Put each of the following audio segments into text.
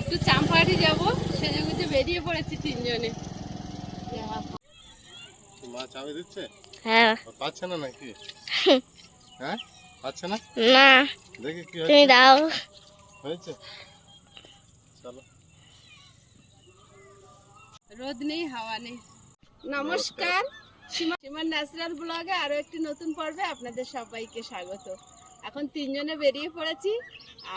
একটু চাম্পাহাটি যাব, সেজে বেরিয়ে পড়েছি তিনজনে। মা চাবি দিচ্ছে? হ্যাঁ। পাচ্ছে না নাকি? হ্যাঁ পাচ্ছে না? না, দেখি কি তুমি দাও। হয়েছে, চলো। রোদ নেই, হাওয়া নেই। নমস্কার, সীমার ন্যাচারাল ব্লগে আরো একটি নতুন পর্বে আপনাদের সবাইকে স্বাগত। এখন তিনজনে বেরিয়ে পড়েছি,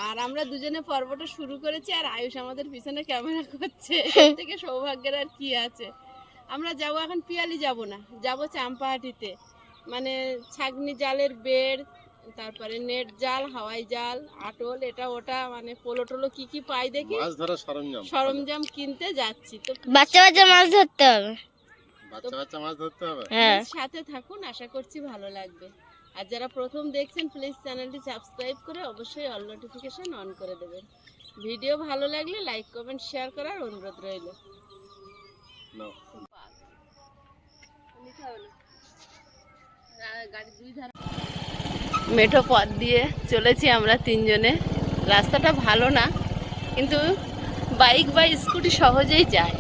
আর আমরা দুজনে পর্বটা শুরু করেছি, আর আয়ুষ আমাদের পিছনে ক্যামেরা করছে। এর থেকে সৌভাগ্যের আর কি আছে। আমরা যাব এখন, পিয়ালি যাব না, যাব চাম্পাহাটিতে। মানে ছাগনি জালের বেড়, তারপরে নেট জাল, হাওয়াই জাল, আটল, এটা ওটা, মানে পোলো টোলো কি কি পাই দেখি মাছ ধরার সরঞ্জাম কিনতে যাচ্ছি। তো বাচ্চা বাচ্চা মাছ ধরতে হবে। বাচ্চা মাছ ধরতে হবে। হ্যাঁ, সাথে থাকুন, আশা করছি ভালো লাগবে। আর যারা প্রথম দেখছেন প্লিজ চ্যানেলটি সাবস্ক্রাইব করে অবশ্যই অল নোটিফিকেশন অন করে দেবেন। ভিডিও ভালো লাগলে লাইক কমেন্ট শেয়ার করার অনুরোধ রইল। মেঠো পথ দিয়ে চলেছি আমরা তিনজনে। রাস্তাটা ভালো না, কিন্তু বাইক বা স্কুটি সহজেই যায়।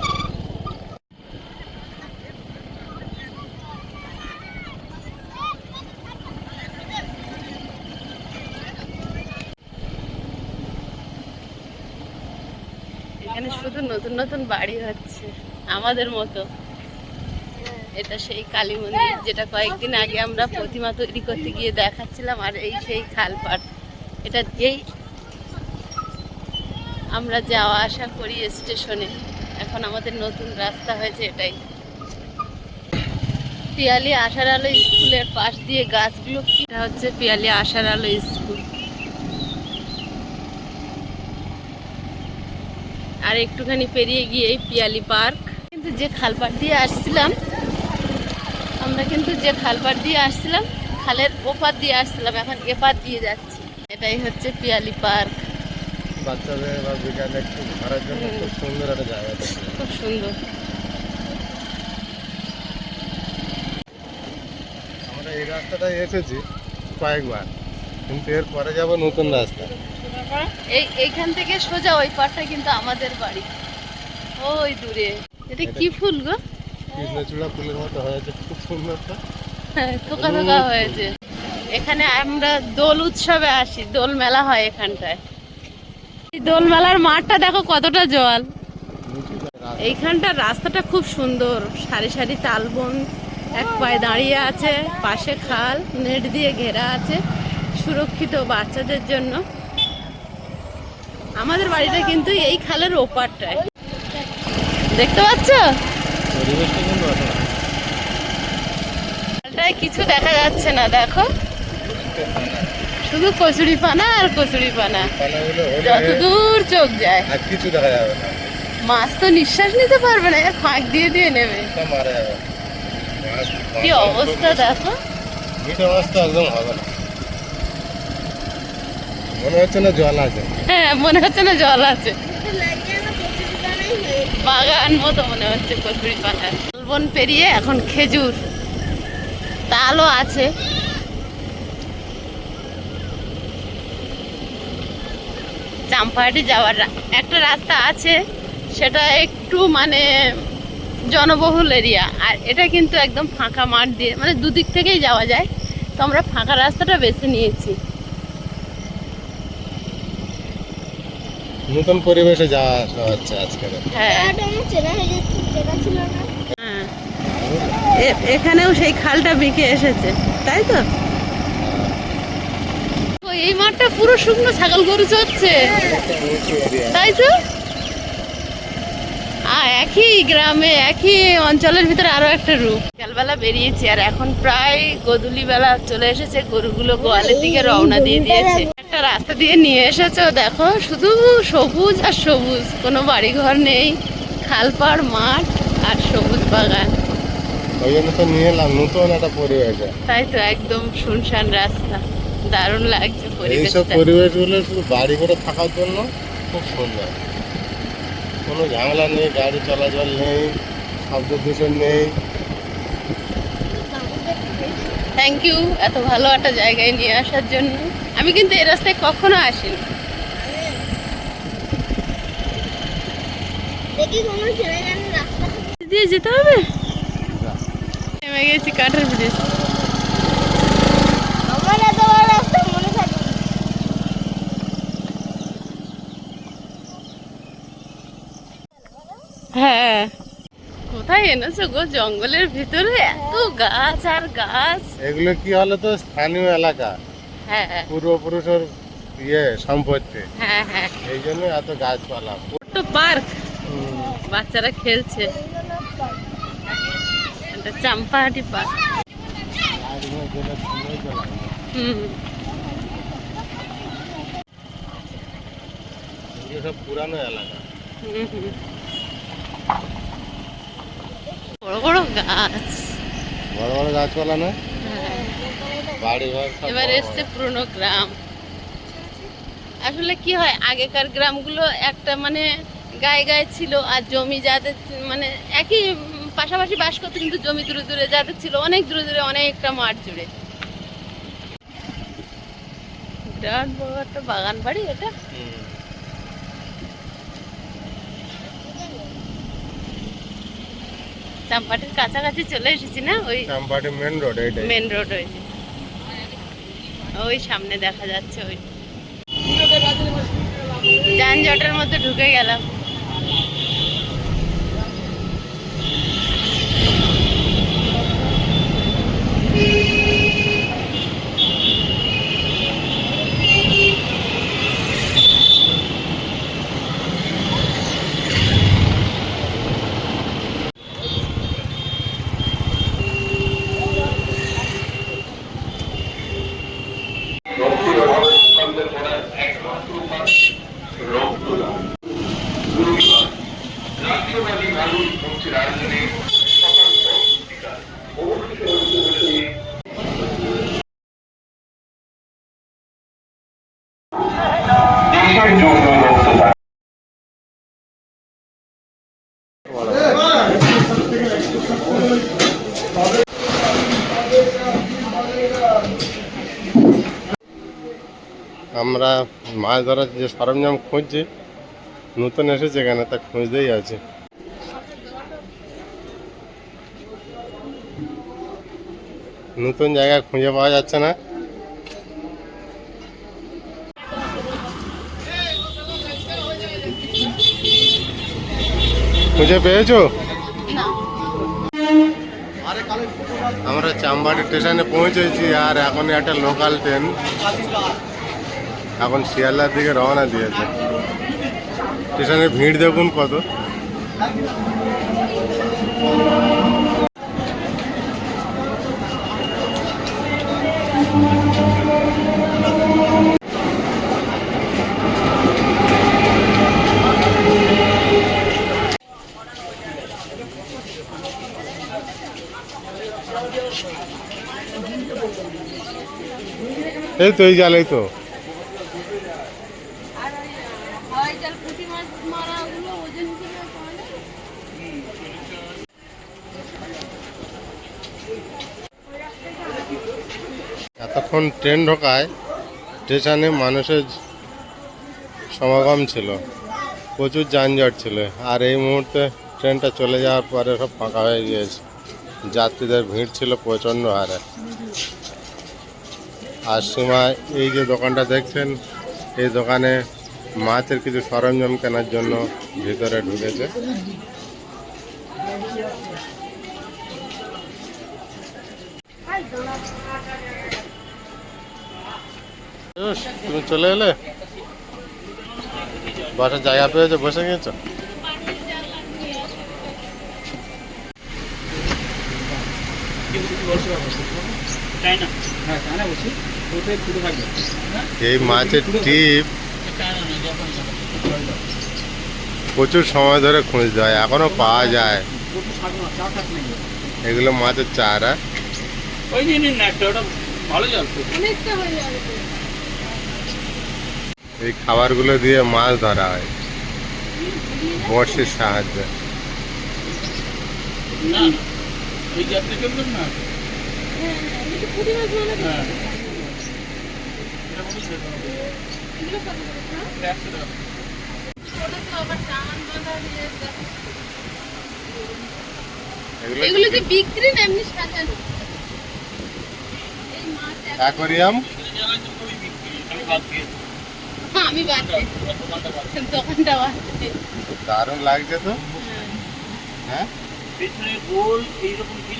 এখানে শুধু নতুন নতুন বাড়ি হচ্ছে আমাদের মতো। এটা সেই কালী মন্দির, যেটা কয়েকদিন আগে আমরা প্রতিমা তৈরি করতে গিয়ে দেখাচ্ছিলাম। আর এই সেই খালপাড়, এটা দিয়েই আমরা যাওয়া আসা করি স্টেশনে। এখন আমাদের নতুন রাস্তা হয়েছে এটাই। পিয়ালি আশার আলো স্কুলের পাশ দিয়ে গাছগুলো, এটা হচ্ছে পিয়ালি আশার আলো স্কুল। আর একটুখানি পেরিয়ে গিয়ে পিয়ালি পার্ক। কিন্তু যে খালপাড় দিয়ে আসছিলাম আমরা, খালের ওপার দিয়ে আসছিলাম, এখন এপার দিয়ে যাচ্ছি। এটাই হচ্ছে পিয়ালি পার্ক। বাচ্চাদের বা বিকালে একটু ঘোরার জন্য খুব সুন্দর একটা জায়গা, খুব সুন্দর। আমরা এই রাস্তাটায় এসেছি কয়েকবার, কিন্তু এর পরে যাব নতুন রাস্তা। এইখান থেকে সোজা ওই পাড়টা কিন্তু আমাদের বাড়ি, ওই দূরে। এটা কি ফুল গো? কৃষ্ণচূড়া ফুলের মতো হয়েছে, খুব সুন্দর। থোকা থোকা হয়েছে। এখানে আমরা দোল উৎসবে আসি, দোল মেলা হয় এখানটায়। এই দোল মেলার মাঠটা দেখো কতটা জল। এইখানটার রাস্তাটা খুব সুন্দর, সারি সারি তালবন এক পায়ে দাঁড়িয়ে আছে, পাশে খাল, নেট দিয়ে ঘেরা আছে, সুরক্ষিত বাচ্চাদের জন্য। আমাদের বাড়িটা কিন্তু এই খালের ওপারটায়, দেখতে পাচ্ছ? খালটায় কিছু দেখা যাচ্ছে না, দেখো শুধু কচুরি পানা আর কচুরি পানা, যতদূর চোখ যায়। আর কিছু দেখা যাবে না। মাছ তো নিঃশ্বাস নিতে পারবে না, ফাঁক দিয়ে দিয়ে নেবে। কি অবস্থা দেখো, অবস্থা একদম হবে না। মনে হচ্ছে না জল আছে। হ্যাঁ, মনে হচ্ছে না জল আছে, বাগান মতো মনে হচ্ছে কচুরি পানা। বন পেরিয়ে এখন খেজুর, তালও আছে। চাম্পাহাটি যাওয়ার একটা রাস্তা আছে, সেটা একটু মানে জনবহুল এরিয়া, আর এটা কিন্তু একদম ফাঁকা মাঠ দিয়ে, মানে দুদিক থেকেই যাওয়া যায়। তো আমরা ফাঁকা রাস্তাটা বেছে নিয়েছি। নতুন পরিবেশে যাওয়া হচ্ছে আজকে। হ্যাঁ, এখানেও সেই খালটা বেঁকে এসেছে, তাই তো? এই মাঠটা পুরো শুকনো, ছাগল গরু চড়ছে, তাই তো? একই গ্রামে, একই অঞ্চলের ভিতরে আরো একটা রূপ। বিকালবেলা বেরিয়েছি, আর এখন প্রায় গোধূলি বেলা চলে এসেছে। গরুগুলো গোয়ালের দিকে রওনা দিয়ে দিয়েছে। একটা রাস্তা দিয়ে নিয়ে এসেছো, দেখো শুধু সবুজ আর সবুজ, কোনো বাড়িঘর নেই, খালপাড়, মাঠ আর সবুজ বাগান। ওই জন্য তো নিয়ে এলাম নতুন একটা পরিবেশ। তাই তো, একদম শুনশান রাস্তা, দারুণ লাগছে পরিবেশটা। এইসব পরিবেশগুলো শুধু বাড়ি করে থাকার জন্য খুব সুন্দর। কোনো ঝামেলা নেই, গাড়ি চলাচল নেই, শব্দ দূষণ নেই। থ্যাংক ইউ এত ভালো একটা জায়গায় নিয়ে আসার জন্য। আমি কিন্তু এই রাস্তায় কখনো আসিনি। দিয়ে যেতে হবে। নেমে গেছি কাঠের ব্রিজ। হ্যাঁ, কোথায় এনেছো গো? জঙ্গলের ভিতরে এত গাছ আর গাছ। এগুলো কি হলো তো স্থানীয় এলাকা, হ্যাঁ পূর্বপুরুষের সম্পত্তি, হ্যাঁ হ্যাঁ, এই জন্য এত গাছপালা। ছোট্ট পার্ক, বাচ্চারা খেলছে। এটা চাম্পাহাটি পার্ক। হুম, এগুলো সব পুরানো এলাকা। বড় বড় গাছ। বড় বড় গাছপালা না, বাড়ি ঘর সব এবার বড় এসছে বড়। পুরনো গ্রাম। আসলে কি হয়, আগেকার গ্রামগুলো একটা মানে গায়ে গায়ে ছিল, আর জমি যাদের মানে একই পাশাপাশি বাস করতো, কিন্তু জমি দূরে দূরে যাদের ছিল, অনেক দূরে দূরে, অনেকটা মাঠ জুড়ে। বিরাট বড় একটা বাগান বাড়ি এটা। হুম। চাম্পাটির কাছাকাছি চলে এসেছি না, ওই চাম্পাটি মেন রোড, এইটাই। মেন রোড, ওই যে ওই সামনে দেখা যাচ্ছে। ওই যানজটের মধ্যে ঢুকে গেলাম। আমরা মাছ ধরার যে সরঞ্জাম খুঁজছি, নতুন এসেছে এখানে, তা খুঁজতেই আছে। নতুন জায়গা খুঁজে পাওয়া যাচ্ছে না। খুঁজে পেয়েছো? আমরা চাম্বাটি স্টেশনে পৌঁছেছি, আর এখন একটা লোকাল ট্রেন এখন শিয়ালদার দিকে রওনা দিয়েছে। স্টেশনে ভিড় দেখুন কত। এই তো, এই জাল, এই তো। এতক্ষণ ট্রেন ঢোকায় স্টেশনে মানুষের সমাগম ছিল, প্রচুর যানজট ছিল, আর এই মুহূর্তে ট্রেনটা চলে যাওয়ার পরে সব ফাঁকা হয়ে গিয়েছে। যাত্রীদের ভিড় ছিল প্রচণ্ড হারে। আর সীমায় এই যে দোকানটা দেখছেন, এই দোকানে মাছের কিছু সরঞ্জাম কেনার জন্য ভিতরে ঢুকেছে। তুমি চলে এলে, বসার জায়গা পেয়েছো, বসে গেছো। এই মাছের টিপ প্রচুর সময় ধরে খুঁজতে হয়, এখনো পাওয়া যায়। এগুলো মাছের চারা। এই খাবারগুলো দিয়ে মাছ ধরা হয় বড়শির সাহায্যে। ওটা তো আবার টান বাঁধা দিয়ে দেখো। এগুলো এগুলো কি বিক্রি না এমনি সাজানো? এই মাছ অ্যাকোয়ারিয়াম। আমি বাদ দিই। দোকানটা বাদ দিই। দারুণ লাগছে তো। হ্যাঁ পেছনে গোল এইরকম কি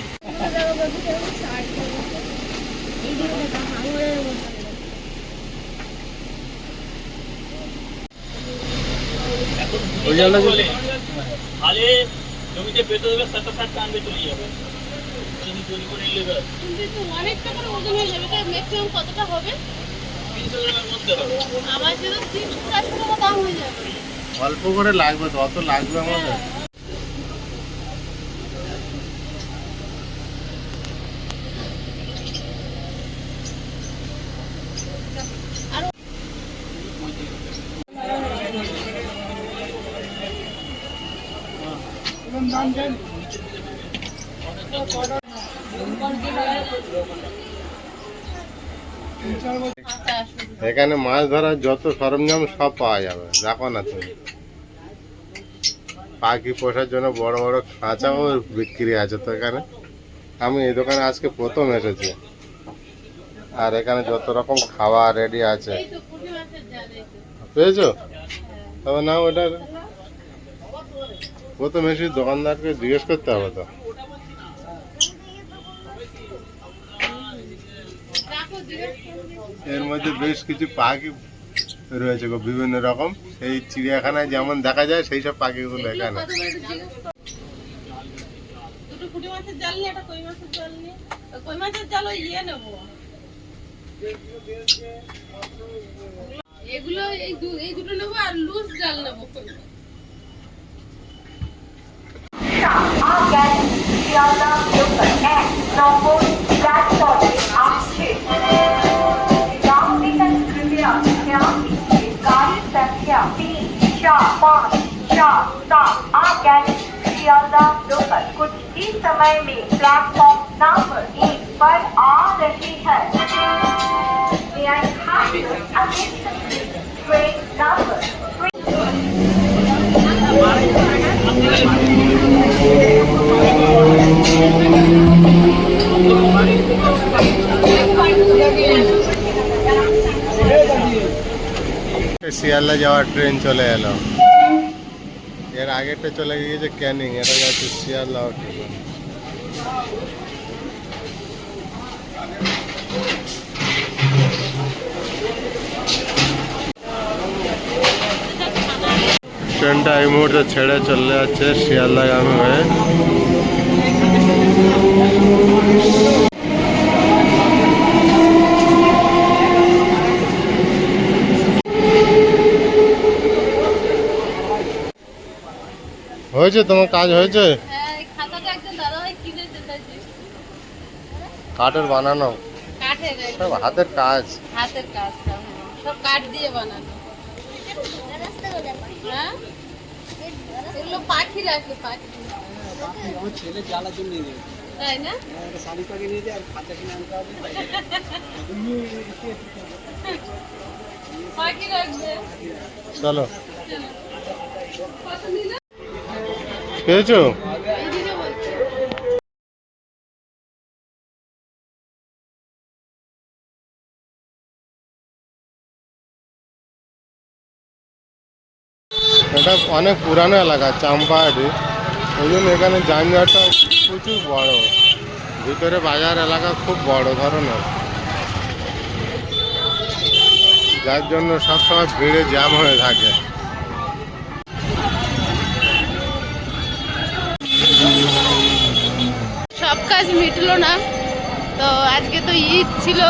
এখন ওই জায়গাটা বলে তাহলে জমিতে পেতে দেবে 7-8 টানবে চলে যাবে যদি তৈরি করে নিলে ব্যাস কিন্তু অনেকটা করে ওজন হয়ে যাবে। তাই ম্যাক্সিমাম কতটা হবে? 300 গ্রামের মধ্যে হবে। আমার যদি 300-400 টাকা দাম হয়ে যাবে। অল্প করে লাগবে তো, অত লাগবে আমাদের? এখানে মাছ ধরার যত সরঞ্জাম সব পাওয়া যাবে, দেখো না তুমি। পাখি পোষার জন্য বড় বড় খাঁচাও বিক্রি আছে তো এখানে। আমি এই দোকানে আজকে প্রথম এসেছি, আর এখানে যত রকম খাবার রেডি আছে। এই তো পুঁটি মাছের জাল এই তো। পেয়েছো? তবে না, ওটা প্রথম এসে দোকানদারকে জিজ্ঞেস করতে হবে তো। রাখো জিজ্ঞেস করো। এর মধ্যে বেশ কিছু পাখি রয়েছে গো, বিভিন্ন রকম। এই চিড়িয়াখানায় যেমন দেখা যায় সেই সব পাখিগুলো এখানে। কত করে জিজ্ঞেস করো। দুটো পুঁটি মাছের জাল নিয়ে একটা কই মাছের জাল নিয়ে। কই মাছের জাল ওই ইয়ে নেবো। এগুলো এই দুটো নেবো আর লুজ জাল নেবো। कुछ ही समय में प्लेटफॉर्म नंबर 1 पर आ रही है। May I have your attention please? Train number 3 Sealdah যাওয়ার ট্রেন চলে এলো। এর আগেরটা চলে গিয়েছে ক্যানিং, এটা যাচ্ছে শিয়ালদা ট্রেন। ট্রেনটা এই মুহূর্তে ছেড়ে চলে যাচ্ছে শিয়ালদাগামী হয়ে। হয়েছে, তোমার কাজ হয়েছে? হ্যাঁ, এই খাতাটা একজন দাদাভাই কিনেছে তাই যে। কাঠের বানানো, কাঠের সব হাতের কাজ। হাতের কাজটা, হ্যাঁ, সব কাঠ দিয়ে বানানো। হ্যাঁ, এগুলো পাখি রাখে, পাখি। আমার ছেলে জ্বালার জন্য নিয়ে যাবে তাই না? একটা শাড়ি পাখি নিয়ে যায় আর খাতা কিনে আনতে হবে পাখি রাখবে। চলো, কত নিল? পেয়েছো? এইদিকে বলছে। এটা অনেক পুরানো এলাকা, চাম্পাহাটি। ওই জন্য এখানে যানজটটা প্রচুর বড়। ভিতরে বাজার এলাকা খুব বড় ধরনের, যার জন্য সবসময় ভিড়ে জ্যাম হয়ে থাকে। সব কাজ মিটলো না তো। আজকে তো ঈদ ছিল,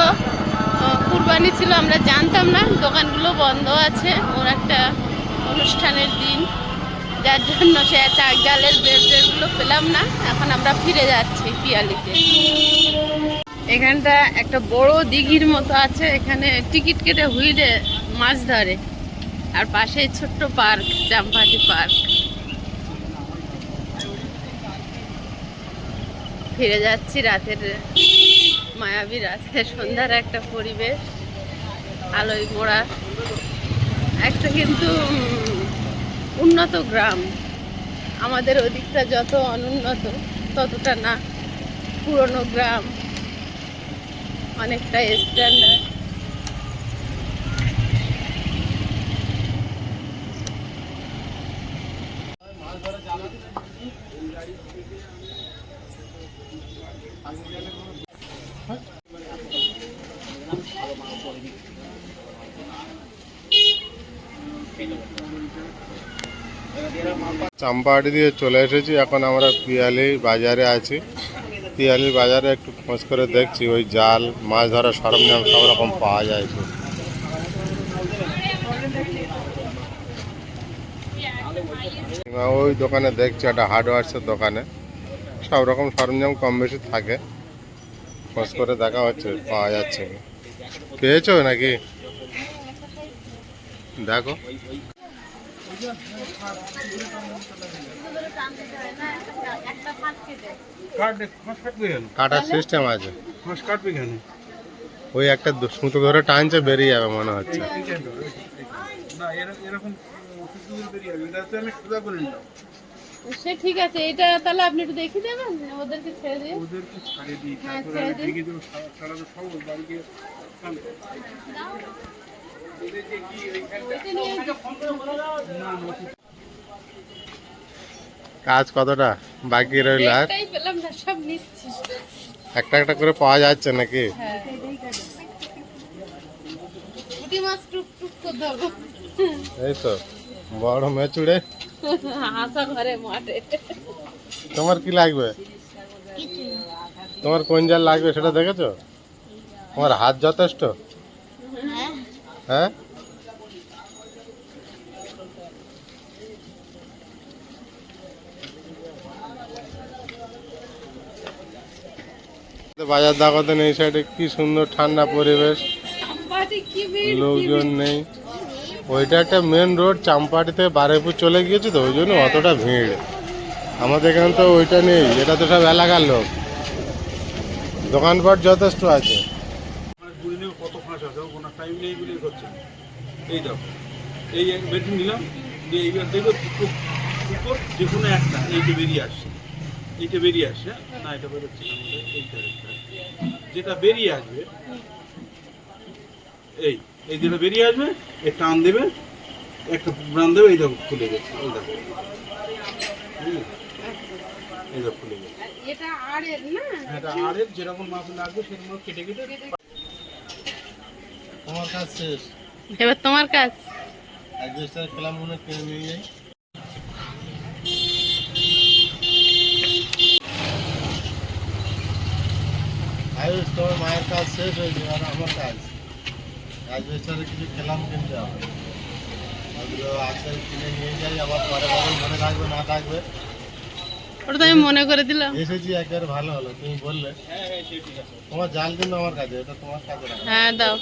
কুরবানি ছিল, আমরা জানতাম না। দোকানগুলো বন্ধ আছে, ওর একটা অনুষ্ঠানের দিন, যার জন্য সে চাক ডালের ব্রেডগুলো পেলাম না। এখন আমরা ফিরে যাচ্ছি পিয়ালিতে। এখানটা একটা বড় দিঘির মতো আছে, এখানে টিকিট কেটে হুইলে মাছ ধরে। আর পাশে ছোট্ট পার্ক, চাম্পাহাটি পার্ক। ফিরে যাচ্ছি রাতের, মায়াবী রাতের সন্ধ্যার একটা পরিবেশ, আলোয় মোড়া। একটা কিন্তু উন্নত গ্রাম। আমাদের ওদিকটা যত অনুন্নত ততটা না, পুরনো গ্রাম, অনেকটা স্ট্যান্ডার্ড। চাম্পাহাটি দিয়ে চলে এসেছি, এখন আমরা পিয়ালি বাজারে আছি। পিয়ালি বাজারে একটু খোঁজ করে দেখছি, ওই জাল, মাছ ধরার সরঞ্জাম সব রকম পাওয়া যায়। ওই দোকানে দেখছি, একটা হার্ডওয়্যার্সের দোকানে সব রকম সরঞ্জাম কম বেশি থাকে। খোঁজ করে দেখা হচ্ছে পাওয়া যাচ্ছে কি। পেয়েছো নাকি দেখো। কাটার সিস্টেম আছে, ওই একটা সুতো ধরে টানছে, বেরিয়ে যাবে মনে হচ্ছে। সে ঠিক আছে, এটা তাহলে আপনি একটু দেখিয়ে দেবেন, ওদেরকে ছেড়ে দিয়ে। হ্যাঁ, ছেড়ে দিন। কাজ কতটা বাকি রইল আর? একটাই পেলাম না, সব নিচ্ছি। একটা একটা করে পাওয়া যাচ্ছে নাকি? হ্যাঁ, পুঁটি মাছ টুক করতে হবে। এই তো বড় মেচুড়ে। আসা ঘরে মাঠে। তোমার কি লাগবে? তোমার কোন জাল লাগবে সেটা দেখেছো? তোমার হাত যথেষ্ট? হ্যাঁ, বাজার দাগতে নেই, সাইডে কি সুন্দর ঠান্ডা পরিবেশ, চাম্পাহাটি কি ভিড়, কি লোকজন ভিড়। নেই। ওইটা একটা মেন রোড, চাম্পাহাটি থেকে বারুইপুর চলে গিয়েছে তো, ওই জন্য অতটা ভিড়। আমাদের এখানে তো ওইটা নেই, এটা তো সব এলাকার লোক। দোকানপাট যথেষ্ট আছে। কত ফাঁস আছে কোনো টাইম নেই বলে হচ্ছে। এই দেখো, এই এক বেডরুম নিলাম, দিয়ে এইবার দেখো দুটো উপর যে কোনো একটা এইটা বেরিয়ে আসছে, এইটা বেরিয়ে আসছে না, এটা বেরোচ্ছে না আমাদের, এইটা একটা যেটা বেরিয়ে আসবে, এই যেটা বেরিয়ে আসবে এর টান দেবে, একটা ব্রান দেবে, এই দেখো খুলে গেছে, এই দেখো, এই দেখো খুলে গেছে। এটা আড়ের না, এটা আরের যেরকম মাছ লাগবে সেরকম কেটে কেটে। তোমার কাজ শেষ, এবার তোমার কাজ। অ্যাডজাস্টার খেলাম মনে কিনে নিয়ে যাই। আয়ুষ, তোমার মায়ের কাজ শেষ হয়েছে, আর আমার কাজ অ্যাডজাস্টারে কিছু খেলাম কিনতে হবে। ওগুলো আজকাল কিনে নিয়ে যাই, আবার পরে কখন মনে থাকবে না থাকবে। ওটা তো আমি মনে করে দিলাম। এসেছি একবার, ভালো হলো তুমি বললে। তোমার জাল কিন্তু আমার কাছে, এটা তোমার কাছে রাখো। হ্যাঁ, দাও।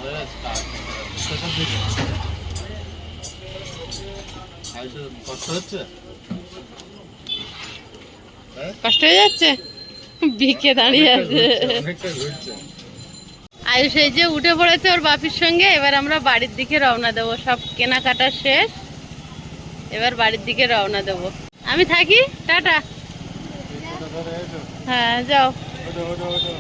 হয়ে গেছে কাজ। স্টেশন থেকে আয়ুষের কষ্ট হচ্ছে? হ্যাঁ, কষ্ট হয়ে যাচ্ছে, বিকে দাঁড়িয়ে আছে। অনেকটা ঘুরছে। আয়ুষ এই যে উঠে পড়েছে ওর বাপির সঙ্গে। এবার আমরা বাড়ির দিকে রওনা দেবো, সব কেনাকাটা শেষ, এবার বাড়ির দিকে রওনা দেবো। আমি থাকি, টাটা। ওটা ধরে এসো। হ্যাঁ, যাও। ওটা ওটা ওটা